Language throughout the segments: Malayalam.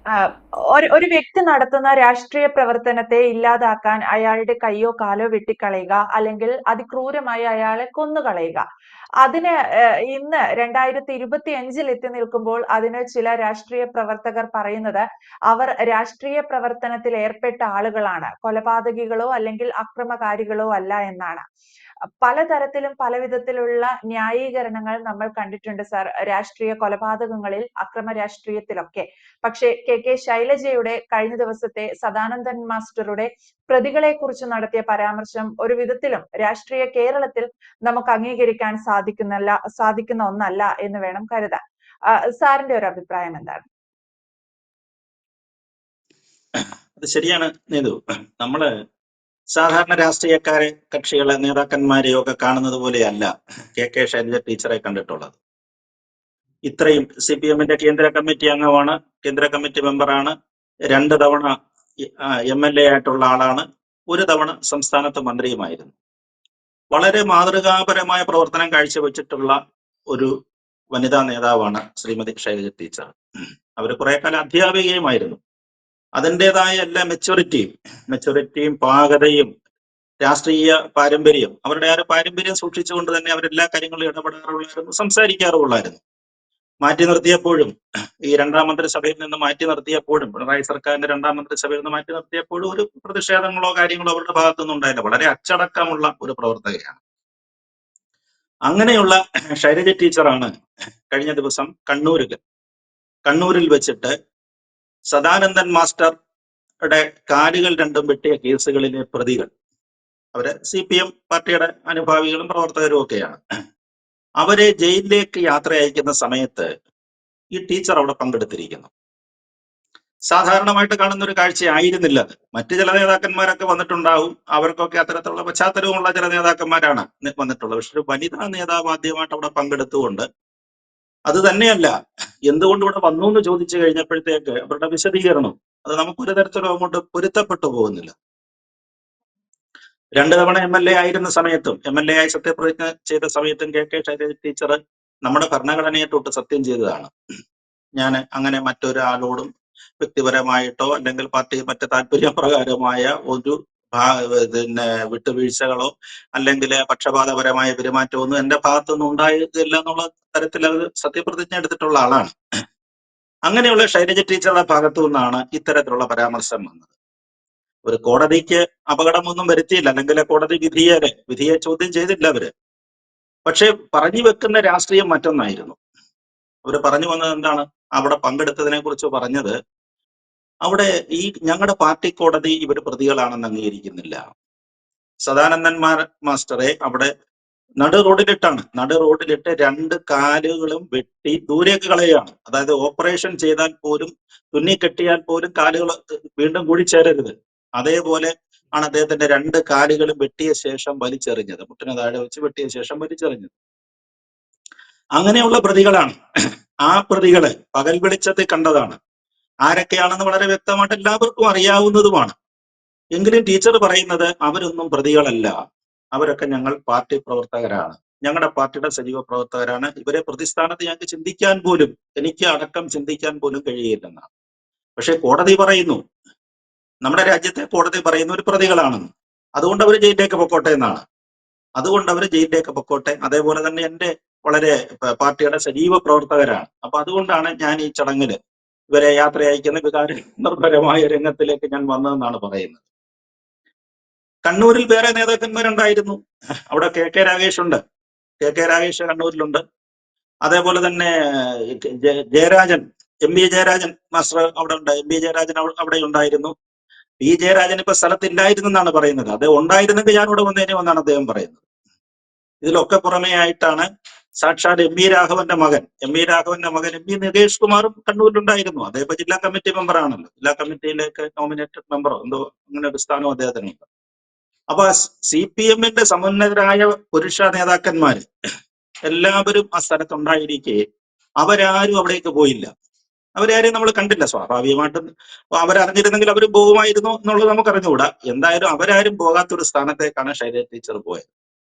ആ, ഒരു വ്യക്തി നടത്തുന്ന രാഷ്ട്രീയ പ്രവർത്തനത്തെ ഇല്ലാതാക്കാൻ അയാളുടെ കയ്യോ കാലോ വെട്ടിക്കളയുക അല്ലെങ്കിൽ അതിക്രൂരമായി അയാളെ കൊന്നുകളയുക. അതിന് ഇന്ന് 2025 എത്തി നിൽക്കുമ്പോൾ അതിന് ചില രാഷ്ട്രീയ പ്രവർത്തകർ പറയുന്നത് അവർ രാഷ്ട്രീയ പ്രവർത്തനത്തിൽ ഏർപ്പെട്ട ആളുകളാണ്, കൊലപാതകികളോ അല്ലെങ്കിൽ അക്രമകാരികളോ അല്ല എന്നാണ്. പലതരത്തിലും പല വിധത്തിലുള്ള ന്യായീകരണങ്ങൾ നമ്മൾ കണ്ടിട്ടുണ്ട് സർ, രാഷ്ട്രീയ കൊലപാതകങ്ങളിൽ, അക്രമ രാഷ്ട്രീയത്തിലൊക്കെ. പക്ഷേ കെ ശൈലജയുടെ കഴിഞ്ഞ ദിവസത്തെ സദാനന്ദൻ മാസ്റ്ററുടെ പ്രതികളെ കുറിച്ച് നടത്തിയ പരാമർശം ഒരു വിധത്തിലും രാഷ്ട്രീയ കേരളത്തിൽ നമുക്ക് അംഗീകരിക്കാൻ സാധിക്കുന്ന ഒന്നല്ല എന്ന് വേണം കരുതാൻ. സാറിന്റെ ഒരു അഭിപ്രായം എന്താണ്? അത് ശരിയാണ് നീതു. നമ്മള് സാധാരണ രാഷ്ട്രീയക്കാരെ, കക്ഷികളെ, നേതാക്കന്മാരെയോ ഒക്കെ കാണുന്നത് പോലെയല്ല കെ ശൈലജ ടീച്ചറെ കണ്ടിട്ടുള്ളത്. ഇത്രയും CPM-ന്റെ കേന്ദ്ര കമ്മിറ്റി അംഗമാണ്, കേന്ദ്ര കമ്മിറ്റി മെമ്പറാണ്, 2 തവണ MLA ആയിട്ടുള്ള ആളാണ്, 1 തവണ സംസ്ഥാനത്ത് മന്ത്രിയുമായിരുന്നു. വളരെ മാതൃകാപരമായ പ്രവർത്തനം കാഴ്ചവെച്ചിട്ടുള്ള ഒരു വനിതാ നേതാവാണ് ശ്രീമതി ശൈലജ ടീച്ചർ. അവർ കുറെ കാലം അധ്യാപികയുമായിരുന്നു. അതിൻ്റെതായ എല്ലാ മെച്ചൂരിറ്റിയും പാകതയും രാഷ്ട്രീയ പാരമ്പര്യം, അവരുടെ ആ ഒരു പാരമ്പര്യം സൂക്ഷിച്ചുകൊണ്ട് തന്നെ അവരെല്ലാ കാര്യങ്ങളും ഇടപെടാറുള്ളായിരുന്നു, സംസാരിക്കാറുള്ളായിരുന്നു. മാറ്റി നിർത്തിയപ്പോഴും, ഈ 2ാം മന്ത്രിസഭയിൽ നിന്ന് മാറ്റി നിർത്തിയപ്പോഴും, പിണറായി സർക്കാരിന്റെ 2ാം മന്ത്രിസഭയിൽ നിന്ന് മാറ്റി നിർത്തിയപ്പോഴും ഒരു പ്രതിഷേധങ്ങളോ കാര്യങ്ങളോ അവരുടെ ഭാഗത്തുനിന്നും ഉണ്ടായില്ല. വളരെ അച്ചടക്കമുള്ള ഒരു പ്രവർത്തകയാണ്. അങ്ങനെയുള്ള ശൈലജ ടീച്ചറാണ് കഴിഞ്ഞ ദിവസം കണ്ണൂരിൽ വെച്ചിട്ട് സദാനന്ദൻ മാസ്റ്ററുടെ കാലുകൾ രണ്ടും വെട്ടിയ കേസുകളിലെ പ്രതികൾ, അവര് CPM പാർട്ടിയുടെ അനുഭാവികളും പ്രവർത്തകരും ഒക്കെയാണ്, അവരെ ജയിലിലേക്ക് യാത്ര അയക്കുന്ന സമയത്ത് ഈ ടീച്ചർ അവിടെ പങ്കെടുത്തിരിക്കുന്നു. സാധാരണമായിട്ട് കാണുന്ന ഒരു കാഴ്ചയായിരുന്നില്ല അത്. മറ്റു ചില നേതാക്കന്മാരൊക്കെ വന്നിട്ടുണ്ടാവും, അവർക്കൊക്കെ അത്തരത്തിലുള്ള പശ്ചാത്തലമുള്ള ചില നേതാക്കന്മാരാണ് വന്നിട്ടുള്ളത്. പക്ഷെ ഒരു വനിതാ നേതാവ് ആദ്യമായിട്ട് അവിടെ പങ്കെടുത്തുകൊണ്ട്, അത് തന്നെയല്ല എന്തുകൊണ്ട് ഇവിടെ വന്നു എന്ന് ചോദിച്ചു കഴിഞ്ഞപ്പോഴത്തേക്ക് അവരുടെ വിശദീകരണം അത് നമുക്കൊരു തരത്തിലും അങ്ങോട്ട് പൊരുത്തപ്പെട്ടു പോകുന്നില്ല. 2 തവണ MLA ആയിരുന്ന സമയത്തും, MLA ആയി സത്യപ്രതിജ്ഞ ചെയ്ത സമയത്തും കെ ശൈലജ ടീച്ചർ നമ്മുടെ ഭരണഘടനയെ തൊട്ട് സത്യം ചെയ്തതാണ്. ഞാൻ അങ്ങനെ മറ്റൊരാളോടും വ്യക്തിപരമായിട്ടോ അല്ലെങ്കിൽ പാർട്ടി മറ്റ് താല്പര്യപ്രകാരമായ ഒരു പിന്നെ വിട്ടുവീഴ്ചകളോ അല്ലെങ്കിൽ പക്ഷപാതപരമായ പെരുമാറ്റമോ ഒന്നും എന്റെ ഭാഗത്തുനിന്ന് ഉണ്ടായിട്ടില്ല എന്നുള്ള തരത്തിൽ അത് സത്യപ്രതിജ്ഞ എടുത്തിട്ടുള്ള ആളാണ്. അങ്ങനെയുള്ള ശൈലജ ടീച്ചറുടെ ഭാഗത്തു നിന്നാണ് ഇത്തരത്തിലുള്ള പരാമർശം വന്നത്. ഒരു കോടതിക്ക് അപകടമൊന്നും വരുത്തിയില്ല, അല്ലെങ്കിൽ കോടതി വിധിയെ ചോദ്യം ചെയ്തില്ല അവര്. പക്ഷെ പറഞ്ഞു വെക്കുന്ന രാഷ്ട്രീയം മറ്റൊന്നായിരുന്നു. അവർ പറഞ്ഞു വന്നത് എന്താണ്? അവിടെ പങ്കെടുത്തതിനെ കുറിച്ച് പറഞ്ഞത്, അവിടെ ഈ ഞങ്ങളുടെ പാർട്ടി കോടതി ഇവർ പ്രതികളാണെന്ന് അംഗീകരിക്കുന്നില്ല. സദാനന്ദൻ മാസ്റ്ററെ അവിടെ നടു റോഡിലിട്ട് 2 കാലുകളും വെട്ടി ദൂരേക്ക് കളയുകയാണ്. അതായത് ഓപ്പറേഷൻ ചെയ്താൽ പോലും, തുന്നിക്കെട്ടിയാൽ പോലും കാലുകൾ വീണ്ടും കൂടി ചേരരുത്. അതേപോലെ ആണ് അദ്ദേഹത്തിന്റെ 2 കാലുകളും വെട്ടിയ ശേഷം വലിച്ചെറിഞ്ഞത്, മുട്ടിന് താഴെ വെച്ച് വെട്ടിയ ശേഷം വലിച്ചെറിഞ്ഞത്. അങ്ങനെയുള്ള പ്രതികളാണ്. ആ പ്രതികളെ പകൽ വെളിച്ചത്തിൽ കണ്ടതാണ്. ആരൊക്കെയാണെന്ന് വളരെ വ്യക്തമായിട്ട് എല്ലാവർക്കും അറിയാവുന്നതുമാണ്. എങ്കിലും ടീച്ചർ പറയുന്നത് അവരൊന്നും പ്രതികളല്ല, അവരൊക്കെ ഞങ്ങൾ പാർട്ടി പ്രവർത്തകരാണ്, ഞങ്ങളുടെ പാർട്ടിയുടെ സജീവ പ്രവർത്തകരാണ്, ഇവരെ പ്രതിസ്ഥാനത്ത് ഞങ്ങൾക്ക് ചിന്തിക്കാൻ പോലും, എനിക്ക് അടക്കം ചിന്തിക്കാൻ പോലും കഴിയില്ലെന്നാണ്. പക്ഷെ കോടതി പറയുന്നു, നമ്മുടെ രാജ്യത്തെ കോടതി പറയുന്ന ഒരു പ്രതികളാണെന്ന്, അതുകൊണ്ട് അവർ ജയിലിലേക്ക് പൊക്കോട്ടെ എന്നാണ്. അതേപോലെ തന്നെ എന്റെ വളരെ പാർട്ടിയുടെ സജീവ പ്രവർത്തകരാണ്. അപ്പൊ അതുകൊണ്ടാണ് ഞാൻ ഈ ചടങ്ങില് ഇവരെ യാത്ര അയക്കുന്ന വികാര നിർഭരമായ രംഗത്തിലേക്ക് ഞാൻ വന്നതെന്നാണ് പറയുന്നത്. കണ്ണൂരിൽ വേറെ നേതാക്കന്മാരുണ്ടായിരുന്നു. അവിടെ രാഗേഷ് ഉണ്ട്, രാഗേഷ് കണ്ണൂരിലുണ്ട്. അതേപോലെ തന്നെ ജയരാജൻ, MV ജയരാജൻ മാസ്റ്റർ അവിടെ ഉണ്ട്. MV ജയരാജൻ അവിടെ ഉണ്ടായിരുന്നു. ജയരാജൻ ഇപ്പൊ സ്ഥലത്തില്ലായിരുന്നു എന്നാണ് പറയുന്നത്. അത് ഉണ്ടായിരുന്നെങ്കിൽ ഞാൻ ഇവിടെ വന്നേനെ എന്നാണ് അദ്ദേഹം പറയുന്നത്. ഇതിലൊക്കെ പുറമേ ആയിട്ടാണ് സാക്ഷാൽ MV രാഘവന്റെ മകൻ MV നികേഷ് കുമാറും കണ്ണൂരിലുണ്ടായിരുന്നു. അദ്ദേഹം ഇപ്പൊ ജില്ലാ കമ്മിറ്റി മെമ്പറാണല്ലോ, ജില്ലാ കമ്മിറ്റിയിലേക്ക് നോമിനേറ്റഡ് മെമ്പറോ എന്തോ അങ്ങനെ ഒരു സ്ഥാനം അദ്ദേഹത്തിനുണ്ട്. അപ്പൊ CPM-ന്റെ സമുന്നതരായ പുരുഷ നേതാക്കന്മാര് എല്ലാവരും ആ സ്ഥലത്തുണ്ടായിരിക്കെ അവരാരും അവിടേക്ക് പോയില്ല, അവരാരെയും നമ്മൾ കണ്ടില്ല. സ്വാഭാവികമായിട്ടും അവരറിഞ്ഞിരുന്നെങ്കിൽ അവർ പോകുമായിരുന്നു എന്നുള്ളത് നമുക്ക് അറിഞ്ഞുകൂടാ. എന്തായാലും അവരാരും പോകാത്തൊരു സ്ഥാനത്തേക്കാണ് ശൈലജ ടീച്ചർ പോയത്.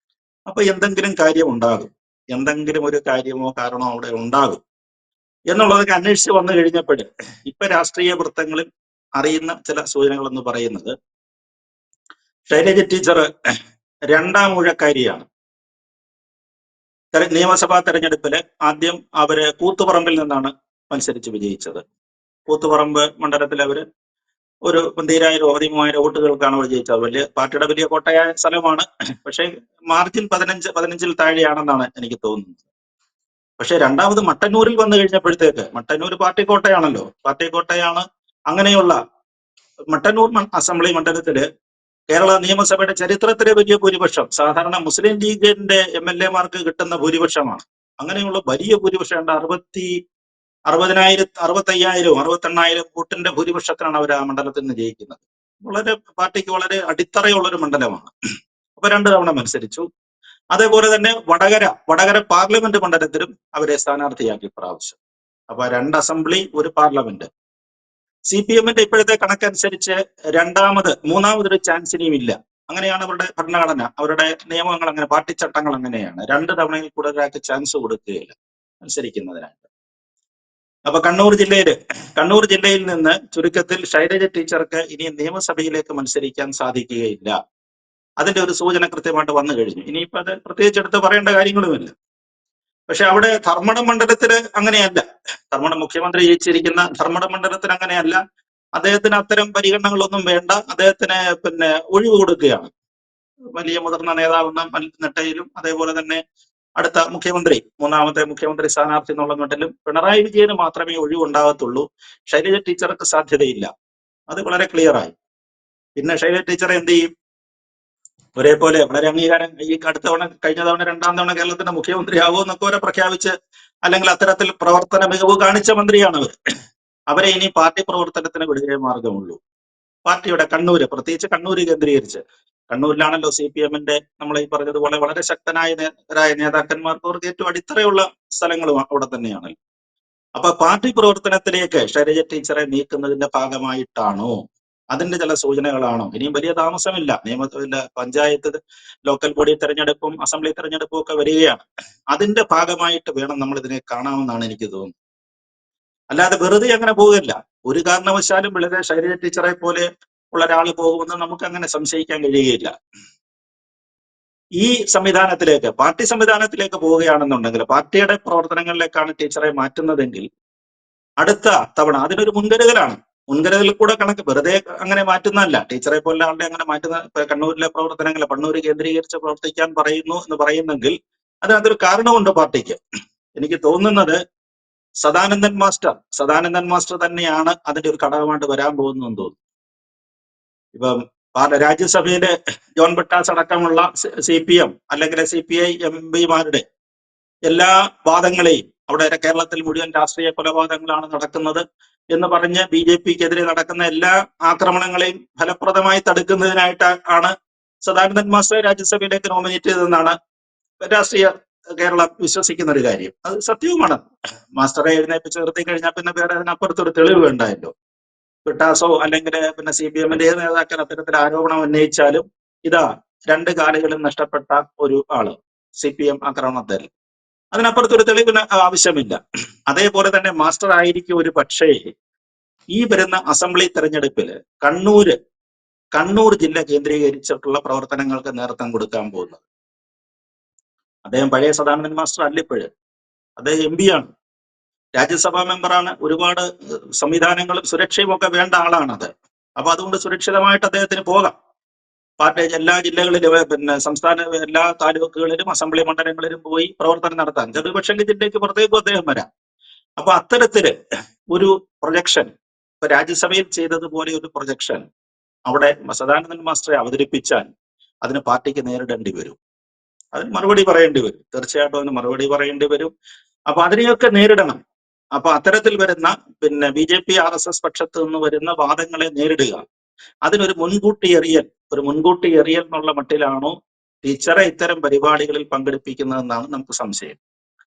അപ്പൊ എന്തെങ്കിലും കാര്യം ഉണ്ടാകും, എന്തെങ്കിലും ഒരു കാര്യമോ കാരണമോ അവിടെ ഉണ്ടാകും. എന്നുള്ളതൊക്കെ അന്വേഷിച്ച് വന്നു കഴിഞ്ഞപ്പോൾ ഇപ്പൊ രാഷ്ട്രീയ വൃത്തങ്ങളിൽ അറിയുന്ന ചില സൂചനകൾ എന്ന് പറയുന്നത് ശൈലജ ടീച്ചർ രണ്ടാം ഊഴക്കാരിയാണ്. നിയമസഭാ തെരഞ്ഞെടുപ്പില് ആദ്യം അവര് കൂത്തുപറമ്പിൽ നിന്നാണ് മത്സരിച്ച് വിജയിച്ചത്. കൂത്തുപറമ്പ് മണ്ഡലത്തിൽ അവര് ഒരു 12,000 13,000 വോട്ടുകൾക്കാണ് അവർ ജയിച്ചത്. പാർട്ടിയുടെ വലിയ കോട്ടയായ സ്ഥലമാണ്. പക്ഷേ മാർജിൻ 15 താഴെയാണെന്നാണ് എനിക്ക് തോന്നുന്നത്. പക്ഷെ രണ്ടാമത് മട്ടന്നൂരിൽ വന്നു കഴിഞ്ഞപ്പോഴത്തേക്ക്, മട്ടന്നൂർ പാർട്ടി കോട്ടയാണല്ലോ, പാർട്ടി കോട്ടയാണ്. അങ്ങനെയുള്ള മട്ടന്നൂർ അസംബ്ലി മണ്ഡലത്തില് കേരള നിയമസഭയുടെ ചരിത്രത്തിലെ വലിയ ഭൂരിപക്ഷം സാധാരണ മുസ്ലിം ലീഗിന്റെ MLA-മാർക്ക് കിട്ടുന്ന ഭൂരിപക്ഷമാണ്. അങ്ങനെയുള്ള വലിയ ഭൂരിപക്ഷം 60,000 65,000 68,000 വോട്ടിന്റെ ഭൂരിപക്ഷത്തിനാണ് അവർ ആ മണ്ഡലത്തിൽ നിന്ന് ജയിക്കുന്നത്. പാർട്ടിക്ക് വളരെ അടിത്തറയുള്ള ഒരു മണ്ഡലമാണ്. അപ്പൊ 2 തവണ മത്സരിച്ചു. അതേപോലെ തന്നെ വടകര പാർലമെന്റ് മണ്ഡലത്തിലും അവരെ സ്ഥാനാർത്ഥിയാക്കി പ്രാവശ്യം. അപ്പൊ 2 അസംബ്ലി, 1 പാർലമെന്റ്. CPM-ന്റെ ഇപ്പോഴത്തെ കണക്കനുസരിച്ച് മൂന്നാമതൊരു ചാൻസ് ഇനിയും ഇല്ല. അങ്ങനെയാണ് അവരുടെ ഭരണഘടന, അവരുടെ നിയമങ്ങൾ, അങ്ങനെ പാർട്ടി ചട്ടങ്ങൾ അങ്ങനെയാണ്. 2 തവണയിൽ കൂടുതലായിട്ട് ചാൻസ് കൊടുക്കുകയില്ല മത്സരിക്കുന്നതിനായിട്ട്. അപ്പൊ കണ്ണൂർ ജില്ലയിൽ നിന്ന് ചുരുക്കത്തിൽ ശൈലജ ടീച്ചർക്ക് ഇനി നിയമസഭയിലേക്ക് മത്സരിക്കാൻ സാധിക്കുകയില്ല. അതിന്റെ ഒരു സൂചന കൃത്യമായിട്ട് വന്നു കഴിഞ്ഞു. ഇനിയിപ്പോ അത് പ്രത്യേകിച്ച് എടുത്ത് പറയേണ്ട കാര്യങ്ങളുമില്ല. പക്ഷെ അവിടെ ധർമ്മടം മണ്ഡലത്തില് അങ്ങനെയല്ല. മുഖ്യമന്ത്രി ജയിച്ചിരിക്കുന്ന ധർമ്മടം മണ്ഡലത്തിൽ അങ്ങനെയല്ല. അദ്ദേഹത്തിന് അത്തരം പരിഗണനകളൊന്നും വേണ്ട. അദ്ദേഹത്തിന് ഒഴിവ് കൊടുക്കുകയാണ്. വലിയ മുതിർന്ന നേതാവെന്ന നെട്ടയിലും അതേപോലെ തന്നെ അടുത്ത മുഖ്യമന്ത്രി, മൂന്നാമത്തെ മുഖ്യമന്ത്രി സ്ഥാനാർത്ഥി എന്നുള്ള മട്ടിലും പിണറായി വിജയന് മാത്രമേ ഒഴിവുണ്ടാകത്തുള്ളൂ. ശൈലജ ടീച്ചർക്ക് സാധ്യതയില്ല. അത് വളരെ ക്ലിയറായി. പിന്നെ ശൈലജ ടീച്ചറെ എന്ത് ചെയ്യും? ഒരേപോലെ വളരെ അംഗീകാരം, ഈ കഴിഞ്ഞ തവണ 2ാം തവണ കേരളത്തിന്റെ മുഖ്യമന്ത്രി ആകുമെന്നൊക്കെ അവരെ പ്രഖ്യാപിച്ച്, അല്ലെങ്കിൽ അത്തരത്തിൽ പ്രവർത്തന മികവ് കാണിച്ച മന്ത്രിയാണ് അവർ. അവരെ ഇനി പാർട്ടി പ്രവർത്തനത്തിന് വിടുകയേ മാർഗമുള്ളൂ. പാർട്ടിയുടെ പ്രത്യേകിച്ച് കണ്ണൂര് കേന്ദ്രീകരിച്ച്, കണ്ണൂരിലാണല്ലോ CPM-ന്റെ നമ്മൾ ഈ പറഞ്ഞതുപോലെ വളരെ ശക്തനായ നേതാക്കന്മാർക്ക് അവർക്ക് ഏറ്റവും അടിത്തറയുള്ള സ്ഥലങ്ങളും അവിടെ തന്നെയാണ്. അപ്പൊ പാർട്ടി പ്രവർത്തനത്തിലേക്ക് ശൈലജ ടീച്ചറെ നീക്കുന്നതിന്റെ ഭാഗമായിട്ടാണോ, അതിന്റെ ചില സൂചനകളാണോ? ഇനിയും വലിയ താമസമില്ല. പഞ്ചായത്ത്, ലോക്കൽ ബോഡി തെരഞ്ഞെടുപ്പും അസംബ്ലി തെരഞ്ഞെടുപ്പും ഒക്കെ വരികയാണ്. അതിന്റെ ഭാഗമായിട്ട് വേണം നമ്മൾ ഇതിനെ കാണാമെന്നാണ് എനിക്ക് തോന്നുന്നത്. അല്ലാതെ വെറുതെ അങ്ങനെ പോകില്ല. ഒരു കാരണവശാലും വളരെ ശൈലജ ടീച്ചറെ പോലെ ഉള്ള ഒരാൾ പോകുമെന്ന് നമുക്ക് അങ്ങനെ സംശയിക്കാൻ കഴിയുകയില്ല. ഈ സംവിധാനത്തിലേക്ക്, പാർട്ടി സംവിധാനത്തിലേക്ക് പോവുകയാണെന്നുണ്ടെങ്കിൽ, പാർട്ടിയുടെ പ്രവർത്തനങ്ങളിലേക്കാണ് ടീച്ചറെ മാറ്റുന്നതെങ്കിൽ, അടുത്ത തവണ അതിനൊരു മുൻകരുതലാണ്. മുൻകരുതൽ കൂടെ കണക്ക്, വെറുതെ അങ്ങനെ മാറ്റുന്നതല്ല. ടീച്ചറെ പോലെ ആളുടെ അങ്ങനെ മാറ്റുന്ന, കണ്ണൂരിലെ പ്രവർത്തനങ്ങൾ കണ്ണൂർ കേന്ദ്രീകരിച്ച് പ്രവർത്തിക്കാൻ പറയുന്നു എന്ന് പറയുന്നെങ്കിൽ അതിനകത്തൊരു കാരണമുണ്ട് പാർട്ടിക്ക്. എനിക്ക് തോന്നുന്നത് സദാനന്ദൻ മാസ്റ്റർ തന്നെയാണ് അതിന്റെ ഒരു ഘടകമായിട്ട് വരാൻ പോകുന്നതെന്ന് തോന്നുന്നു. ഇപ്പം രാജ്യസഭയിലെ ജോൺ ബ്രിട്ടാസ് അടക്കമുള്ള CPM അല്ലെങ്കിൽ CPI MP-മാരുടെ എല്ലാ വാദങ്ങളെയും, അവിടെ കേരളത്തിൽ മുഴുവൻ രാഷ്ട്രീയ കൊലപാതകങ്ങളാണ് നടക്കുന്നത് എന്ന് പറഞ്ഞ് BJP-ക്കെതിരെ നടക്കുന്ന എല്ലാ ആക്രമണങ്ങളെയും ഫലപ്രദമായി തടുക്കുന്നതിനായിട്ടാണ് സദാനന്ദൻ മാസ്റ്ററെ രാജ്യസഭയിലേക്ക് നോമിനേറ്റ് ചെയ്തതെന്നാണ് കേരളം വിശ്വസിക്കുന്ന ഒരു കാര്യം. അത് സത്യവുമാണ്. മാസ്റ്ററെ എഴുന്നേപ്പിച്ച് നിർത്തി കഴിഞ്ഞാൽ പിന്നെ വേറെ അതിനപ്പുറത്തൊരു തെളിവ് വേണ്ടായല്ലോ. ബ്രിട്ടാസോ അല്ലെങ്കിൽ CPM-ന്റെ നേതാക്കൾ അത്തരത്തിൽ ആരോപണം ഉന്നയിച്ചാലും, ഇതാ 2 കാലുകളും നഷ്ടപ്പെട്ട ഒരു ആള് CPM ആക്രമണത്തിൽ, അതിനപ്പുറത്തൊരു തെളിവിന് ആവശ്യമില്ല. അതേപോലെ തന്നെ മാസ്റ്റർ ആയിരിക്കും ഒരു പക്ഷേ ഈ വരുന്ന അസംബ്ലി തെരഞ്ഞെടുപ്പില് കണ്ണൂർ ജില്ല കേന്ദ്രീകരിച്ചിട്ടുള്ള പ്രവർത്തനങ്ങൾക്ക് നേതൃത്വം കൊടുക്കാൻ പോകുന്നത്. അദ്ദേഹം പഴയ സദാനന്ദൻ മാസ്റ്റർ അല്ലിപ്പോഴ്, അദ്ദേഹം MP ആണ്, രാജ്യസഭാ മെമ്പറാണ്. ഒരുപാട് സംവിധാനങ്ങളും സുരക്ഷയും ഒക്കെ വേണ്ട ആളാണത്. അപ്പൊ അതുകൊണ്ട് സുരക്ഷിതമായിട്ട് അദ്ദേഹത്തിന് പോകാം. പാർട്ടി എല്ലാ ജില്ലകളിലും, സംസ്ഥാന എല്ലാ താലൂക്കുകളിലും അസംബ്ലി മണ്ഡലങ്ങളിലും പോയി പ്രവർത്തനം നടത്താൻ, ചതുർപക്ഷങ്കി ജില്ലയ്ക്ക് പുറത്തേക്കും അദ്ദേഹം വരാം. അപ്പൊ അത്തരത്തില് ഒരു പ്രൊജക്ഷൻ, ഇപ്പൊ രാജ്യസഭയിൽ ചെയ്തതുപോലെ ഒരു പ്രൊജക്ഷൻ അവിടെ സദാനന്ദൻ മാസ്റ്ററെ അവതരിപ്പിച്ചാൽ അതിന് പാർട്ടിക്ക് നേരിടേണ്ടി വരും. അതിന് മറുപടി പറയേണ്ടി വരും. തീർച്ചയായിട്ടും അതിന് മറുപടി പറയേണ്ടി വരും. അപ്പൊ അതിനെയൊക്കെ നേരിടണം. അപ്പൊ അത്തരത്തിൽ വരുന്ന BJP RSS പക്ഷത്ത് നിന്ന് വരുന്ന വാദങ്ങളെ നേരിടുക, അതിനൊരു മുൻകൂട്ടി എറിയൽ എന്നുള്ള മട്ടിലാണോ ടീച്ചറെ ഇത്തരം പരിപാടികളിൽ പങ്കെടുപ്പിക്കുന്നതെന്നാണ് നമുക്ക് സംശയം.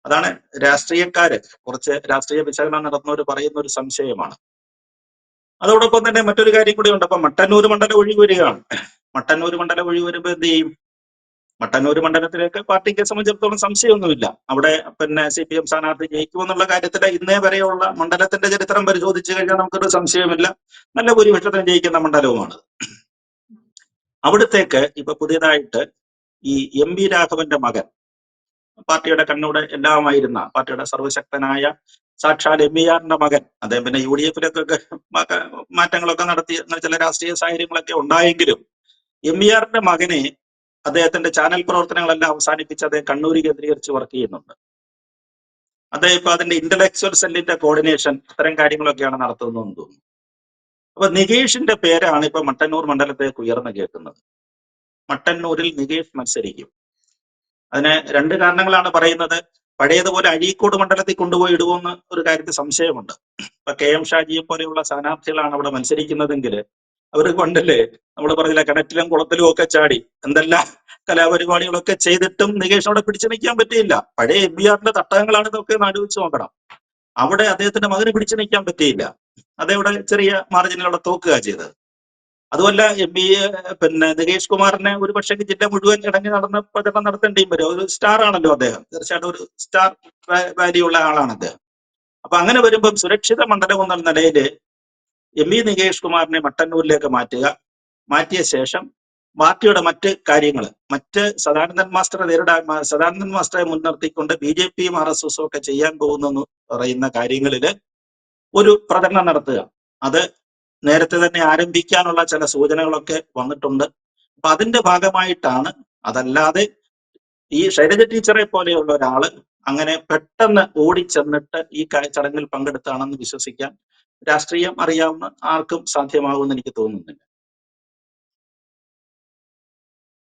അതാണ് രാഷ്ട്രീയക്കാര്, കുറച്ച് രാഷ്ട്രീയ വിശകലനം നടത്തുന്നവർ പറയുന്ന ഒരു സംശയമാണ്. അതോടൊപ്പം തന്നെ മറ്റൊരു കാര്യം കൂടി ഉണ്ട്. അപ്പൊ മട്ടന്നൂർ മണ്ഡലം ഒഴിവ് വരികയാണ്. മട്ടന്നൂർ മണ്ഡലം ഒഴിവ് വരുമ്പോ എന്ത് ചെയ്യും? മട്ടന്നൂർ മണ്ഡലത്തിലേക്ക് പാർട്ടിക്ക് സംബന്ധിച്ചിടത്തോളം സംശയമൊന്നുമില്ല. അവിടെ പിന്നെ CPM സ്ഥാനാർത്ഥി ജയിക്കുമെന്നുള്ള കാര്യത്തിൽ ഇന്നേ വരെയുള്ള മണ്ഡലത്തിന്റെ ചരിത്രം പരിശോധിച്ചു കഴിഞ്ഞാൽ നമുക്കൊരു സംശയമില്ല. നല്ല ഭൂരിപക്ഷത്തിന് ജയിക്കുന്ന മണ്ഡലവുമാണ്. അവിടത്തേക്ക് ഇപ്പൊ പുതിയതായിട്ട് ഈ MV രാഘവന്റെ മകൻ, പാർട്ടിയുടെ കണ്ണൂടെ എല്ലാമായിരുന്ന, പാർട്ടിയുടെ സർവശക്തനായ സാക്ഷാൽ MVRന്റെ മകൻ, അദ്ദേഹം പിന്നെ UDF-ലേക്കൊക്കെ മാറ്റങ്ങളൊക്കെ നടത്തി, ചില രാഷ്ട്രീയ സാഹചര്യങ്ങളൊക്കെ ഉണ്ടായെങ്കിലും MVRന്റെ മകനെ അദ്ദേഹത്തിന്റെ ചാനൽ പ്രവർത്തനങ്ങളെല്ലാം അവസാനിപ്പിച്ച് അദ്ദേഹം കണ്ണൂർ കേന്ദ്രീകരിച്ച് വർക്ക് ചെയ്യുന്നുണ്ട്. അദ്ദേഹം ഇപ്പൊ അതിന്റെ ഇന്റലക്ച്വൽ സെല്ലിന്റെ കോർഡിനേഷൻ അത്തരം കാര്യങ്ങളൊക്കെയാണ് നടത്തുന്നതെന്ന് തോന്നുന്നു. അപ്പൊ നികേഷിന്റെ പേരാണ് ഇപ്പൊ മട്ടന്നൂർ മണ്ഡലത്തേക്ക് ഉയർന്നു കേൾക്കുന്നത്. മട്ടന്നൂരിൽ നികേഷ് മത്സരിക്കും. അതിന് രണ്ട് കാരണങ്ങളാണ് പറയുന്നത്. പഴയതുപോലെ അഴീക്കോട് മണ്ഡലത്തിൽ കൊണ്ടുപോയി ഇടുമെന്ന് ഒരു കാര്യത്തിൽ സംശയമുണ്ട്. ഇപ്പൊ KM ഷാജിയെ പോലെയുള്ള സ്ഥാനാർത്ഥികളാണ് അവിടെ മത്സരിക്കുന്നതെങ്കിൽ അവർ കൊണ്ടല്ലേ നമ്മൾ പറഞ്ഞില്ല, കിണറ്റിലും കുളത്തിലും ഒക്കെ ചാടി എന്തെല്ലാം കലാപരിപാടികളൊക്കെ ചെയ്തിട്ടും നികേഷ് അവിടെ പിടിച്ചു നിൽക്കാൻ പറ്റിയില്ല. പഴയ MVRന്റെ തട്ടകങ്ങളാണ് ഇതൊക്കെ ആലോചിച്ച് നോക്കണം. അവിടെ അദ്ദേഹത്തിന്റെ മകന് പിടിച്ചു നിൽക്കാൻ പറ്റിയില്ല. അതവിടെ ചെറിയ മാർജിനിലൂടെ തോക്കുക ചെയ്തത്. അതുമല്ല, പിന്നെ നികേഷ് കുമാറിനെ ഒരു പക്ഷേ ജില്ല മുഴുവൻ ഇടങ്ങി നടന്ന് പ്രചരണം നടത്തേണ്ടിയും വരും. ഒരു സ്റ്റാർ ആണല്ലോ അദ്ദേഹം, തീർച്ചയായിട്ടും ഒരു സ്റ്റാർ വാല്യൂ ഉള്ള ആളാണ് അദ്ദേഹം. അപ്പൊ അങ്ങനെ വരുമ്പം സുരക്ഷിത മണ്ഡലം എന്ന നിലയിൽ MV നികേഷ് കുമാറിനെ മട്ടന്നൂരിലേക്ക് മാറ്റിയ ശേഷം പാർട്ടിയുടെ മറ്റ് കാര്യങ്ങൾ, മറ്റ് സദാനന്ദൻ മാസ്റ്ററെ മുൻനിർത്തിക്കൊണ്ട് BJPയും RSSും ഒക്കെ ചെയ്യാൻ പോകുന്നെന്ന് പറയുന്ന കാര്യങ്ങളിൽ ഒരു പ്രകടനം നടത്തുക. അത് നേരത്തെ തന്നെ ആരംഭിക്കാനുള്ള ചില സൂചനകളൊക്കെ വന്നിട്ടുണ്ട്. അപ്പൊ അതിന്റെ ഭാഗമായിട്ടാണ്. അതല്ലാതെ ഈ ശൈലജ ടീച്ചറെ പോലെയുള്ള ഒരാള് അങ്ങനെ പെട്ടെന്ന് ഓടിച്ചെന്നിട്ട് ഈ ചടങ്ങിൽ പങ്കെടുത്താണെന്ന് വിശ്വസിക്കാൻ രാഷ്ട്രീയം അറിയാവുന്ന ആർക്കും സാധ്യമാകുമെന്ന് എനിക്ക് തോന്നുന്നില്ല.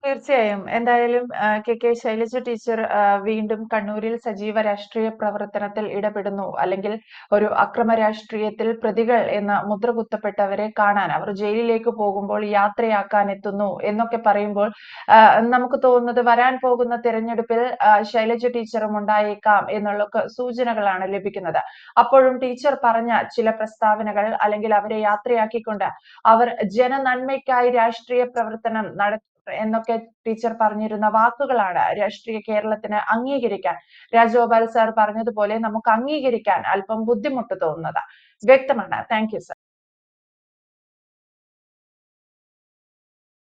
തീർച്ചയായും. എന്തായാലും KK ശൈലജ ടീച്ചർ വീണ്ടും കണ്ണൂരിൽ സജീവ രാഷ്ട്രീയ പ്രവർത്തനത്തിൽ ഇടപെടുന്നു, അല്ലെങ്കിൽ ഒരു അക്രമ രാഷ്ട്രീയത്തിൽ പ്രതികൾ എന്ന മുദ്ര കുത്തപ്പെട്ടവരെ കാണാൻ, അവർ ജയിലിലേക്ക് പോകുമ്പോൾ യാത്രയാക്കാൻ എത്തുന്നു എന്നൊക്കെ പറയുമ്പോൾ നമുക്ക് തോന്നുന്നത് വരാൻ പോകുന്ന തിരഞ്ഞെടുപ്പിൽ ശൈലജ ടീച്ചറും ഉണ്ടായേക്കാം എന്നുള്ള സൂചനകളാണ് ലഭിക്കുന്നത്. അപ്പോഴും ടീച്ചർ പറഞ്ഞ ചില പ്രസ്താവനകൾ, അല്ലെങ്കിൽ അവരെ യാത്രയാക്കിക്കൊണ്ട് അവർ ജനനന്മയ്ക്കായി രാഷ്ട്രീയ പ്രവർത്തനം എന്നൊക്കെ ടീച്ചർ പറഞ്ഞിരുന്ന വാക്കുകളാണ് രാഷ്ട്രീയ കേരളത്തിന് അംഗീകരിക്കാൻ, രാജഗോപാൽ സാർ പറഞ്ഞതുപോലെ നമുക്ക് അംഗീകരിക്കാൻ അല്പം ബുദ്ധിമുട്ട് തോന്നുന്നത് വ്യക്തമാണ്. Thank you sir.